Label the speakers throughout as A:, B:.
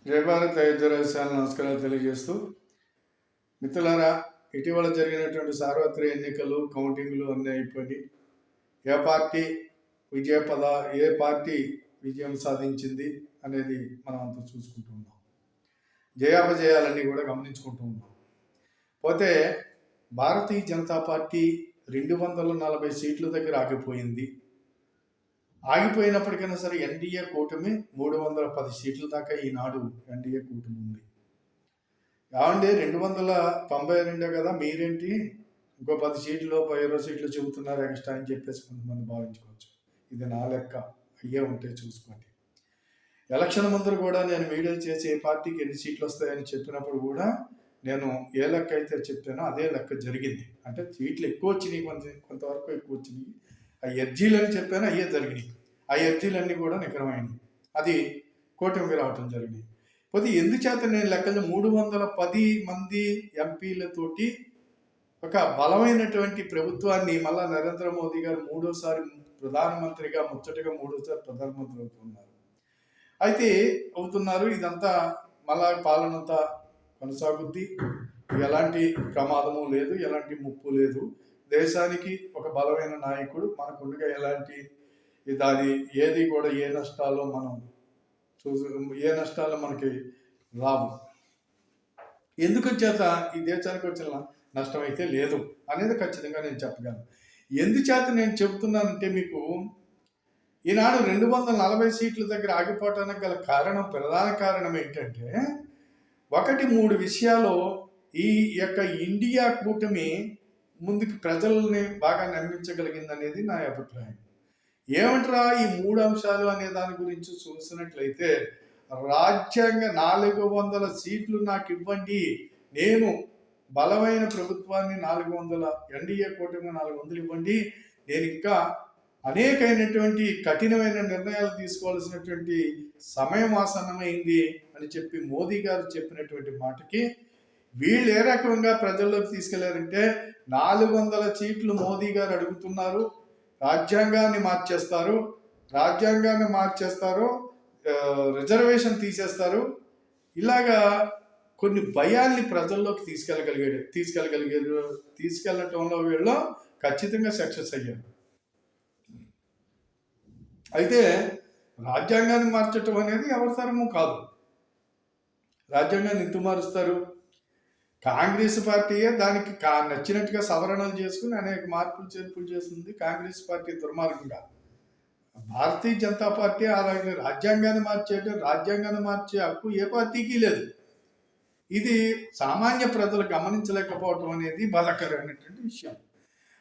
A: జై భారత్ అయోధ్యరాజశాల నమస్కారాలు తెలియజేస్తూ మిత్రులారా, ఇటీవల జరిగినటువంటి సార్వత్రిక ఎన్నికలు కౌంటింగ్లు అన్నీ అయిపోయి ఏ పార్టీ ఏ పార్టీ విజయం సాధించింది అనేది మనం అంతా చూసుకుంటూ ఉన్నాం. జయాపజయాలన్నీ కూడా గమనించుకుంటూ ఉన్నాం. పోతే భారతీయ జనతా పార్టీ 240 సీట్ల దగ్గర ఆగిపోయింది. ఆగిపోయినప్పటికైనా సరే ఎన్డీఏ కూటమి 310 సీట్ల దాకా ఈనాడు ఎన్డీఏ కూటమి ఉంది. ఏమంటే 292 కదా, మీరేంటి ఇంకో 10 సీట్లు 20 సీట్లు చెబుతున్నారు ఎక్స్ట్రా అని చెప్పేసి కొంతమంది భావించుకోవచ్చు. ఇది నా లెక్క, అయ్యే ఉంటే చూసుకోండి. ఎలక్షన్ ముందర కూడా నేను వీడియో చేసి ఏ పార్టీకి ఎన్ని సీట్లు వస్తాయని చెప్పినప్పుడు కూడా నేను ఏ లెక్క అయితే చెప్పానో అదే లెక్క జరిగింది. అంటే సీట్లు ఎక్కువ వచ్చినాయి, కొంతవరకు ఎక్కువ వచ్చినాయి. ఆ ఎర్జీలు అని చెప్పాను, అయ్యే జరిగినాయి. ఆ ఎర్జీలన్నీ కూడా నికరమైనవి. అది కూటమికి రావటం జరిగింది. పోతే ఎందుచేత నేను లెక్కలు 310 మంది ఎంపీలతోటి ఒక బలమైనటువంటి ప్రభుత్వాన్ని మళ్ళా నరేంద్ర మోదీ గారు మూడోసారి ప్రధానమంత్రిగా ముచ్చటగా ప్రధానమంత్రి అవుతున్నారు. ఇదంతా మళ్ళా పాలనంతా కొనసాగుద్ది. ఎలాంటి ప్రమాదము లేదు, ఎలాంటి ముప్పు లేదు. దేశానికి ఒక బలమైన నాయకుడు మనకుండగా ఎలాంటి దాని ఏది కూడా ఏ నష్టాలు మనకి రావు. ఎందుకు చేత ఈ దేశానికి వచ్చిన నష్టం అయితే లేదు అనేది ఖచ్చితంగా నేను చెప్పగలను. ఎందుచేత నేను చెబుతున్నానంటే మీకు ఈనాడు 240 సీట్ల దగ్గర ఆగిపోవటానికి గల ప్రధాన కారణం ఏంటంటే 3 విషయాలు ఈ యొక్క ఇండియా కూటమి ముందుకు ప్రజల్ని బాగా నమ్మించగలిగింది అనేది నా అభిప్రాయం. ఏమంటారా ఈ 3 అంశాలు అనే దాని గురించి చూసినట్లయితే, రాజ్యాంగ 400 సీట్లు నాకు ఇవ్వండి, నేను బలమైన ప్రభుత్వాన్ని 400 ఎన్డీఏ కూటమి 400 ఇవ్వండి, నేను ఇంకా అనేకమైనటువంటి కఠినమైన నిర్ణయాలు తీసుకోవాల్సినటువంటి సమయం ఆసన్నమైంది అని చెప్పి మోదీ గారు చెప్పినటువంటి మాటకి వీళ్ళు ఏ రకంగా ప్రజల్లోకి తీసుకెళ్లారంటే 400 సీట్లు మోదీ గారు అడుగుతున్నారు, రాజ్యాంగాన్ని మార్చేస్తారు, రిజర్వేషన్ తీసేస్తారు. ఇలాగా కొన్ని భయాల్ని ప్రజల్లోకి తీసుకెళ్ళటంలో వీళ్ళు ఖచ్చితంగా సక్సెస్ అయ్యారు. అయితే రాజ్యాంగాన్ని మార్చటం అనేది ఎవరి తరము కాదు. రాజ్యాంగాన్ని ఎందుకు మారుస్తారు? కాంగ్రెస్ పార్టీయే దానికి నచ్చినట్టుగా సవరణలు చేసుకుని అనేక మార్పులు చేర్పులు చేస్తుంది కాంగ్రెస్ పార్టీ దుర్మార్గంగా. భారతీయ జనతా పార్టీ అలాగే రాజ్యాంగాన్ని మార్చే హక్కు ఏ పార్టీకి లేదు. ఇది సామాన్య ప్రజలు గమనించలేకపోవటం అనేది బాధాకరమైనటువంటి విషయం.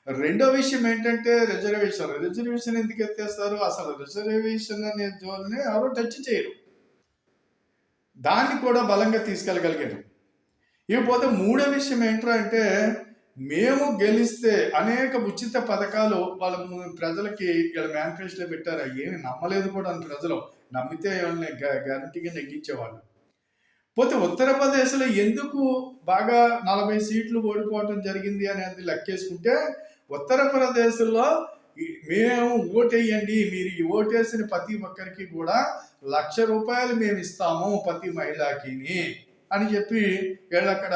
A: రెండో విషయం ఏంటంటే రిజర్వేషన్ ఎందుకు ఎత్తేస్తారు? అసలు రిజర్వేషన్ అనే జోల్ని ఎవరు టచ్ చేయరు. దాన్ని కూడా బలంగా తీసుకెళ్ళగలిగారు. ఇకపోతే మూడో విషయం ఏంట్రా అంటే, మేము గెలిస్తే అనేక ఉచిత పథకాలు వాళ్ళ ప్రజలకి వీళ్ళ మేనిఫెస్టోలో పెట్టారు. ఏమి నమ్మలేదు కూడా అని ప్రజలు. నమ్మితే వాళ్ళని గ్యారంటీగా నెగ్గించేవాళ్ళు. పోతే ఉత్తరప్రదేశ్లో ఎందుకు బాగా 40 సీట్లు ఓడిపోవటం జరిగింది అనేది లెక్కేసుకుంటే, ఉత్తరప్రదేశ్లో మేము ఓటేయండి, మీరు ఈ ఓటేసిన ప్రతి ఒక్కరికి కూడా ₹1,00,000 మేము ఇస్తాము ప్రతి మహిళకి అని చెప్పి వీళ్ళు అక్కడ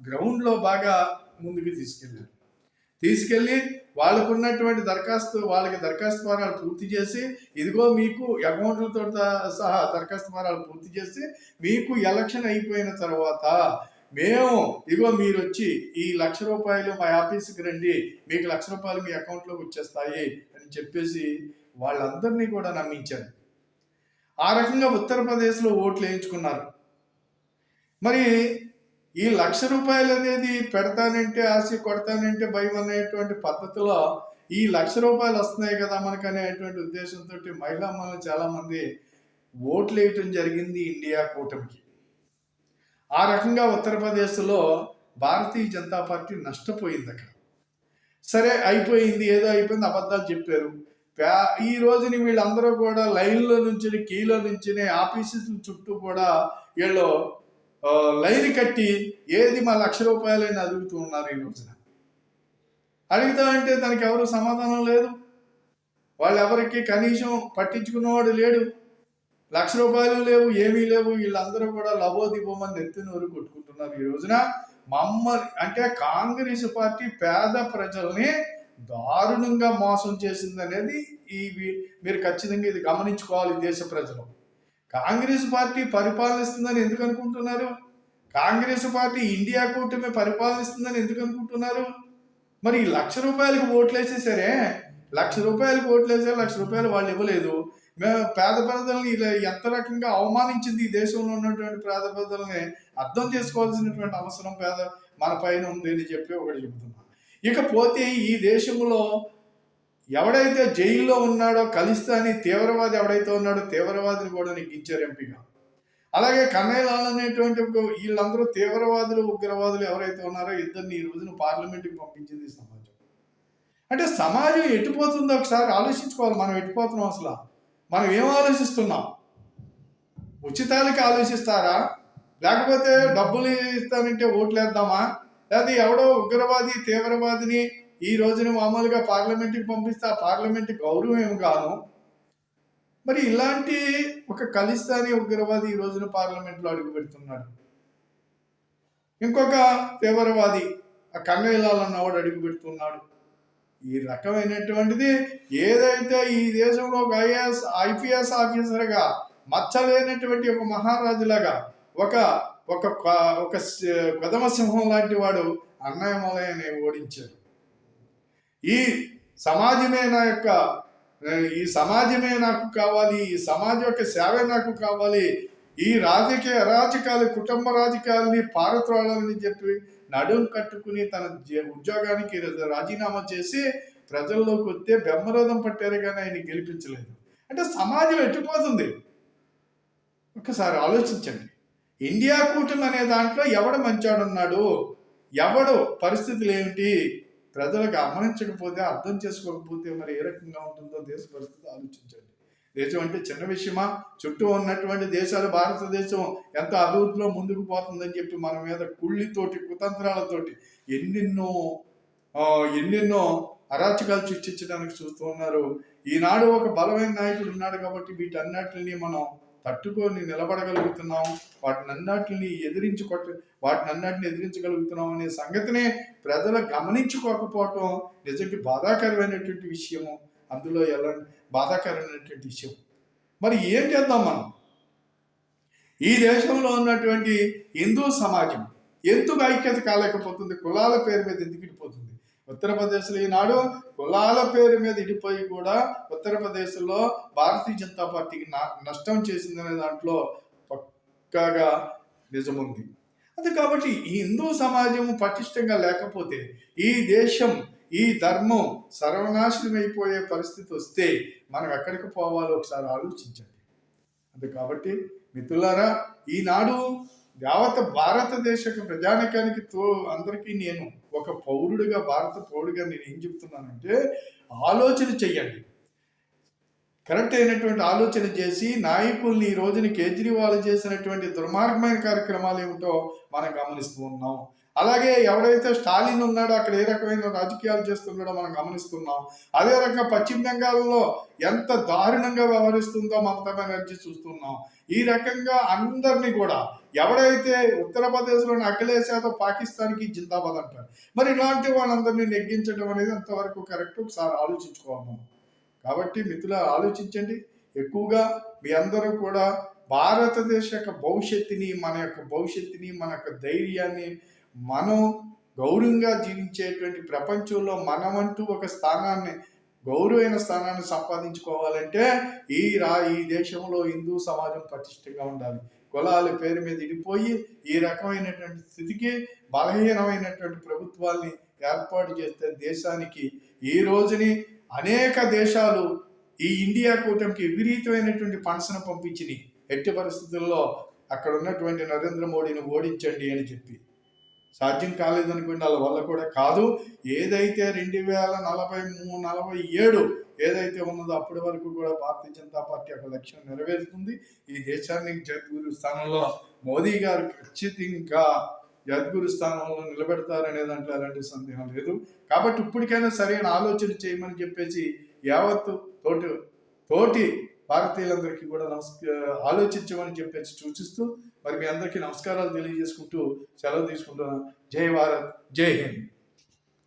A: గ్రౌండ్లో బాగా ముందుకు తీసుకెళ్ళి వాళ్ళకి దరఖాస్తు పత్రాలు పూర్తి చేసి, ఇదిగో మీకు అకౌంట్లతో సహా దరఖాస్తు పత్రాలు పూర్తి చేసి, మీకు ఎలక్షన్ అయిపోయిన తర్వాత ఇదిగో మీరు వచ్చి ఈ ₹1,00,000 మా ఆఫీస్కి రండి, మీకు ₹1,00,000 మీ అకౌంట్లోకి వచ్చేస్తాయి అని చెప్పేసి వాళ్ళందరినీ కూడా నమ్మించారు. ఆ రకంగా ఉత్తరప్రదేశ్లో ఓట్లు వేయించుకున్నారు. మరి ఈ ₹1,00,000 అనేది పెడతానంటే ఆశ, కొడతానంటే భయం అనేటువంటి పద్ధతిలో ఈ ₹1,00,000 వస్తున్నాయి కదా మనకు అనేటువంటి ఉద్దేశంతో మహిళా మనులు చాలామంది ఓట్లు వేయటం జరిగింది ఇండియా కూటమికి. ఆ రకంగా ఉత్తరప్రదేశ్లో భారతీయ జనతా పార్టీ నష్టపోయింది. అక్కడ సరే అయిపోయింది, ఏదో అయిపోయింది, అబద్ధాలు చెప్పారు. ఈ రోజుని వీళ్ళందరూ కూడా లైన్లో నుంచి కీలో నుంచి ఆఫీసుల చుట్టూ కూడా వీళ్ళు లైన్ కట్టి ఏది మా ₹1,00,000 అని అడుగుతూ ఉన్నారు. ఈ రోజున అడుగుతామంటే దానికి ఎవరు సమాధానం లేదు. వాళ్ళు ఎవరికి కనీసం పట్టించుకున్నవాడు లేడు. రూ. 1,00,000 లేవు, ఏమీ లేవు. వీళ్ళందరూ కూడా లబోదిబోమని నెత్తి నోరు కొట్టుకుంటున్నారు ఈ రోజున. మమ్మల్ని అంటే కాంగ్రెస్ పార్టీ పేద ప్రజల్ని దారుణంగా మోసం చేసిందనేది మీరు ఖచ్చితంగా ఇది గమనించుకోవాలి దేశ ప్రజలు. కాంగ్రెస్ పార్టీ పరిపాలనిస్తుందని ఎందుకు అనుకుంటున్నారు? కాంగ్రెస్ పార్టీ ఇండియా కూటమి పరిపాలనిస్తుందని ఎందుకు అనుకుంటున్నారు? మరి రూ. 1,00,000 ఓట్లేసేసరే, రూ. 1,00,000 1,00,000 వాళ్ళు ఇవ్వలేదు. మేము పేద ప్రజల్ని ఇలా ఎంత రకంగా అవమానించింది ఈ దేశంలో ఉన్నటువంటి పేద ప్రజల్ని అర్థం చేసుకోవాల్సినటువంటి అవసరం మన పైన ఉంది అని చెప్పి ఒకటి చెబుతున్నాం. ఇకపోతే ఈ దేశంలో ఎవడైతే జైల్లో ఉన్నాడో ఖలిస్తానీ తీవ్రవాది ఎవడైతే ఉన్నాడో తీవ్రవాదిని కూడా నెగ్గించారు ఎంపీగా. అలాగే కన్నయ్యలాల్ అనేటువంటి వీళ్ళందరూ తీవ్రవాదులు ఉగ్రవాదులు ఎవరైతే ఉన్నారో ఇద్దరిని ఈ రోజున పార్లమెంట్కి పంపించింది సమాజం. అంటే సమాజం ఎటుపోతుందో ఒకసారి ఆలోచించుకోవాలి. మనం ఎటుపోతున్నాం అసలు? మనం ఏం ఆలోచిస్తున్నాం? ఉచితాలకి ఆలోచిస్తారా? లేకపోతే డబ్బులు ఇస్తానంటే ఓట్లేద్దామా? లేదా ఎవడో ఉగ్రవాది తీవ్రవాదిని ఈ రోజున మామూలుగా పార్లమెంట్కి పంపిస్తే ఆ పార్లమెంట్ గౌరవం ఏమి గాను. మరి ఇలాంటి ఒక ఖలిస్తానీ ఉగ్రవాది ఈ రోజున పార్లమెంట్లో అడుగు పెడుతున్నాడు. ఇంకొక తీవ్రవాది ఆ కన్నయ్యలాల్ అన్నవాడు అడుగు పెడుతున్నాడు. ఈ రకమైనటువంటిది ఏదైతే ఈ దేశంలో ఒక ఐపీఎస్ ఆఫీసర్గా మచ్చలేనటువంటి ఒక మహారాజులాగా ఒక ఒక ఒక కొదమసింహం లాంటి వాడు అన్నయ్యమలయ్యని ఓడించారు. ఈ సమాజమే నాకు కావాలి, ఈ సమాజం యొక్క సేవే నాకు కావాలి, ఈ రాజకీయ అరాచకాలు కుటుంబ రాజకీయాలని పారత్రోళాలని చెప్పి నడుం కట్టుకుని తన ఉద్యోగానికి రాజీనామా చేసి ప్రజల్లోకి వస్తే బ్రహ్మరథం పట్టారు కానీ ఆయన గెలిపించలేదు. అంటే సమాజం ఎట్టిపోతుంది ఒకసారి ఆలోచించండి. ఇండియా కూటమి అనే దాంట్లో ఎవడు మంచాడున్నాడు, ఎవడు పరిస్థితులు ఏమిటి ప్రజలు గమనించకపోతే అర్థం చేసుకోకపోతే మరి ఏ రకంగా ఉంటుందో దేశ పరిస్థితి ఆలోచించండి. దేశం అంటే చిన్న విషయమా? చుట్టూ ఉన్నటువంటి దేశాలు భారతదేశం ఎంత అభివృద్ధిలో ముందుకు పోతుందని చెప్పి మన మీద కుళ్ళితోటి కుతంత్రాలతోటి ఎన్నెన్నో అరాచకాలు సృష్టించడానికి చూస్తూ ఉన్నారు. ఈనాడు ఒక బలమైన నాయకుడు ఉన్నాడు కాబట్టి వీటన్నిటిని మనం తట్టుకొని నిలబడగలుగుతున్నాం, వాటినన్నిటిని ఎదిరించగలుగుతున్నాం అనే సంగతిని ప్రజలు గమనించుకోకపోవటం నిజంగా బాధాకరమైనటువంటి విషయము. అందులో బాధాకరమైనటువంటి విషయం. మరి ఏం చేద్దాం మనం? ఈ దేశంలో ఉన్నటువంటి హిందూ సమాజం ఎందుకు ఐక్యత కాలేకపోతుంది? కులాల పేరు మీద ఎందుకు ఇడిపోతుంది? ఉత్తరప్రదేశ్లో ఈనాడు కులాల పేరు మీద ఇడిపోయి కూడా ఉత్తరప్రదేశ్లో భారతీయ జనతా పార్టీకి నష్టం చేసిందనే దాంట్లో పక్కాగా నిజముంది. అది కాబట్టి ఈ హిందూ సమాజం పటిష్టంగా లేకపోతే ఈ దేశం ఈ ధర్మం సర్వనాశనం అయిపోయే పరిస్థితి వస్తే మనం ఎక్కడికి పోవాలో ఒకసారి ఆలోచించండి. అది కాబట్టి మిత్రులారా, ఈనాడు యావత్ భారతదేశ ప్రజానికానికి అందరికీ నేను ఒక పౌరుడిగా, భారత పౌరుడిగా నేను ఏం చెప్తున్నానంటే ఆలోచన చెయ్యండి. కరెక్ట్ అయినటువంటి ఆలోచన చేసి నాయకుల్ని ఈ రోజున కేజ్రీవాల్ చేసినటువంటి దుర్మార్గమైన కార్యక్రమాలు ఏమిటో మనం గమనిస్తూ ఉన్నాం. అలాగే ఎవడైతే స్టాలిన్ ఉన్నాడో అక్కడ ఏ రకమైన రాజకీయాలు చేస్తున్నాడో మనం గమనిస్తున్నాం. అదే రకంగా పశ్చిమ బెంగాల్లో ఎంత దారుణంగా వ్యవహరిస్తుందో మమతా బెనర్జీ చూస్తున్నాం. ఈ రకంగా అందరినీ కూడా ఎవడైతే ఉత్తరప్రదేశ్లోని అఖిలేష్ యాదవ్ పాకిస్తాన్కి జిందాబాద్ అంటారు. మరి ఇలాంటి వాళ్ళందరినీ నెగ్గించడం అనేది అంతవరకు కరెక్ట్ ఒకసారి ఆలోచించుకోవాలి మనం. కాబట్టి మిత్రులు ఆలోచించండి. ఎక్కువగా మీ అందరూ కూడా భారతదేశ యొక్క భవిష్యత్తుని, మన యొక్క ధైర్యాన్ని, మనం గౌరవంగా జీవించేటువంటి ప్రపంచంలో మనమంటూ ఒక గౌరవమైన స్థానాన్ని సంపాదించుకోవాలంటే ఈ దేశంలో హిందూ సమాజం పటిష్టంగా ఉండాలి. కులాల పేరు మీద ఇడిపోయి ఈ రకమైనటువంటి స్థితికి బలహీనమైనటువంటి ప్రభుత్వాల్ని ఏర్పాటు చేస్తే దేశానికి ఈ రోజుని అనేక దేశాలు ఈ ఇండియా కూటమికి విపరీతమైనటువంటి ఫండ్స్ను పంపించినాయి. ఎట్టి పరిస్థితుల్లో అక్కడ ఉన్నటువంటి నరేంద్ర మోడీని ఓడించండి అని చెప్పి సాధ్యం కాలేదనుకోండి, వాళ్ళ వల్ల కూడా కాదు. ఏదైతే 2047 ఏదైతే ఉన్నదో అప్పటి వరకు కూడా భారతీయ జనతా పార్టీ యొక్క లక్ష్యం నెరవేరుతుంది. ఈ దేశాన్ని జగద్గురు స్థానంలో మోదీ గారు ఖచ్చితంగా జగద్గురు స్థానంలో నిలబెడతారనే దాంట్లో ఎలాంటి సందేహం లేదు. కాబట్టి ఇప్పటికైనా సరైన ఆలోచన చేయమని చెప్పేసి యావత్తు తోటి భారతీయులందరికీ కూడా ఆలోచించమని చెప్పేసి సూచిస్తూ మరి మీ అందరికీ నమస్కారాలు తెలియజేసుకుంటూ సెలవు తీసుకుంటున్నాను. జై భారత్, జై హింద్.